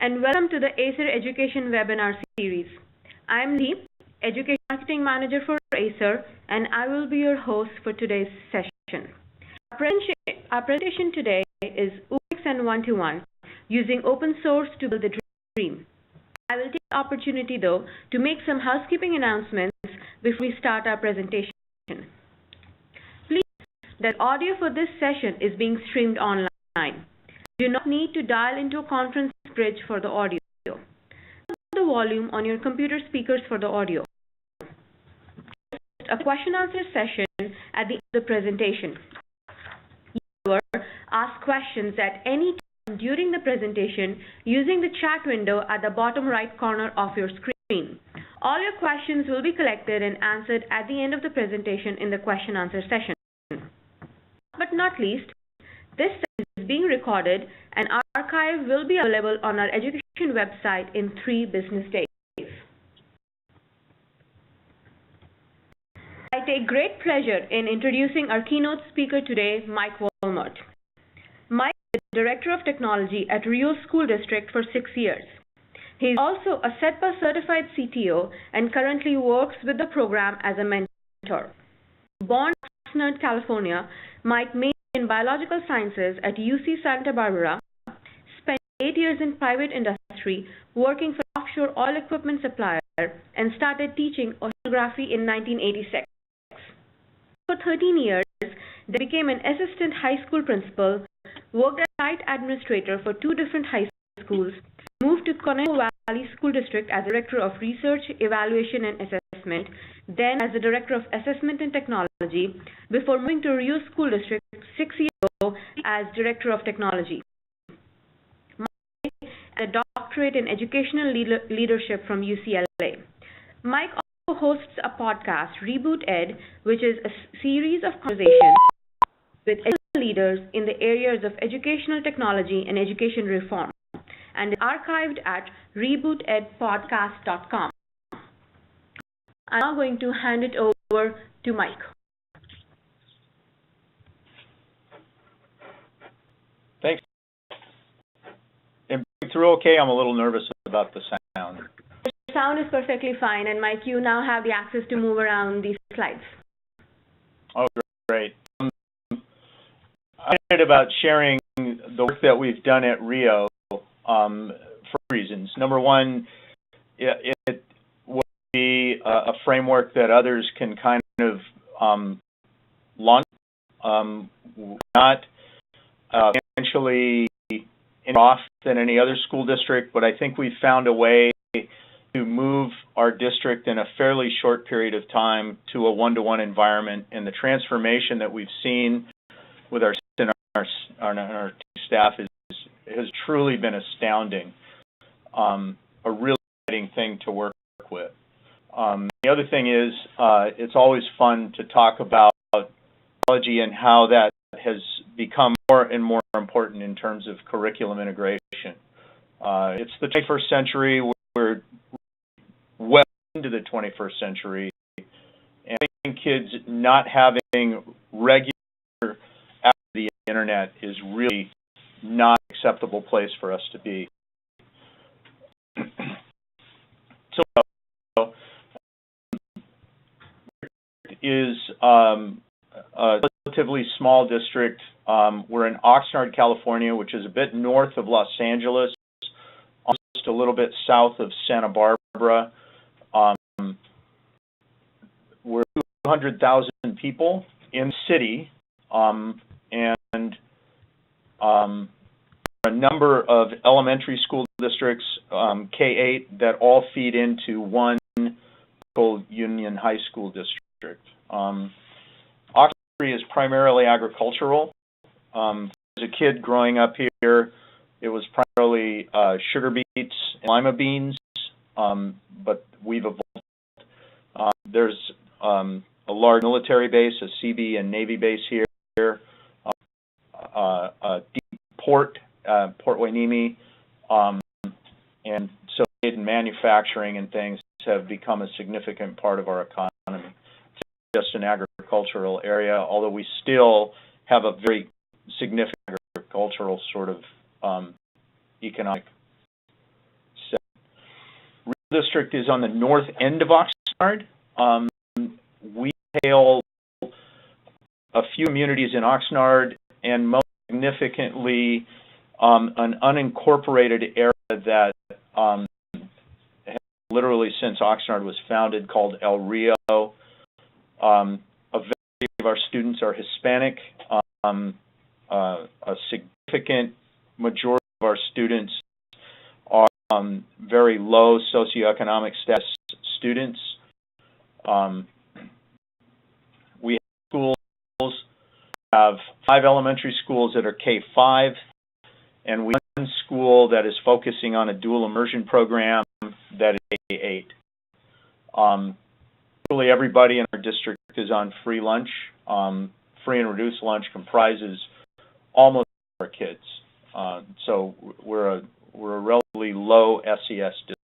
and welcome to the Acer Education webinar series. I am Lee, Education Marketing Manager for Acer, and I will be your host for today's session. Our presentation today is Ubermix and one-to-one, using open source to build the dream. I will take the opportunity, though, to make some housekeeping announcements before we start our presentation. Please note that audio for this session is being streamed online. You do not need to dial into a conference bridge for the audio. Turn the volume on your computer speakers for the audio. A question-answer session at the end of the presentation. You can ask questions at any time during the presentation using the chat window at the bottom right corner of your screen. All your questions will be collected and answered at the end of the presentation in the question-answer session. But not least, this session is being recorded and our archive will be available on our education website in 3 business days. I take great pleasure in introducing our keynote speaker today, Mike Vollmert. Mike is the Director of Technology at Rio School District for 6 years. He is also a CETPA certified CTO and currently works with the program as a mentor. Born in Oxnard, California, Mike majored in biological sciences at UC Santa Barbara, spent 8 years in private industry working for an offshore oil equipment supplier, and started teaching oceanography in 1986. For 13 years, they became an assistant high school principal, worked as site administrator for 2 different high schools, moved to Keynote Valley School District as Director of Research, Evaluation and Assessment, then as the Director of Assessment and Technology, before moving to Rio School District 6 years ago as Director of Technology. Mike has a doctorate in educational leadership from UCLA. Mike also hosts a podcast, Reboot Ed, which is a series of conversations with educational leaders in the areas of educational technology and education reform, and is archived at rebootedpodcast.com. I'm now going to hand it over to Mike. Thanks. Am I through okay? I'm a little nervous about the sound. The sound is perfectly fine, and Mike, you now have the access to move around these slides. Oh, great. I'm excited about sharing the work that we've done at Rio for reasons. Number one, it will be a framework that others can kind of launch, not financially off than any other school district, but I think we've found a way to move our district in a fairly short period of time to a one-to-one environment, and the transformation that we've seen with our staff has truly been astounding. A really exciting thing to work with. The other thing is, it's always fun to talk about technology and how that has become more and more important in terms of curriculum integration. It's the 21st century. We're well into the 21st century, and I think kids not having regular access to the internet is really not an acceptable place for us to be. So, is a relatively small district. We're in Oxnard, California, which is a bit north of Los Angeles, just a little bit south of Santa Barbara. We're 200,000 people in the city, and a number of elementary school districts, K-8, that all feed into one local Union High School district. Oxnard is primarily agricultural. As a kid growing up here, it was primarily sugar beets and lima beans, but we've evolved. There's a large military base, a Seabee and Navy base here, a deep port, Port Hueneme, and so manufacturing and things have become a significant part of our economy. It's just an agricultural area, although we still have a very significant agricultural sort of economic District is on the north end of Oxnard. We hail a few communities in Oxnard, and most significantly, an unincorporated area that has literally since Oxnard was founded, called El Rio. A majority of our students are Hispanic. A significant majority of our students are very low socioeconomic status students. We have 5 elementary schools that are K-5, and we have 1 school that is focusing on a dual immersion program that is K-8. Really everybody in our district is on free lunch. Free and reduced lunch comprises almost all our kids. So we're a relatively low SES district.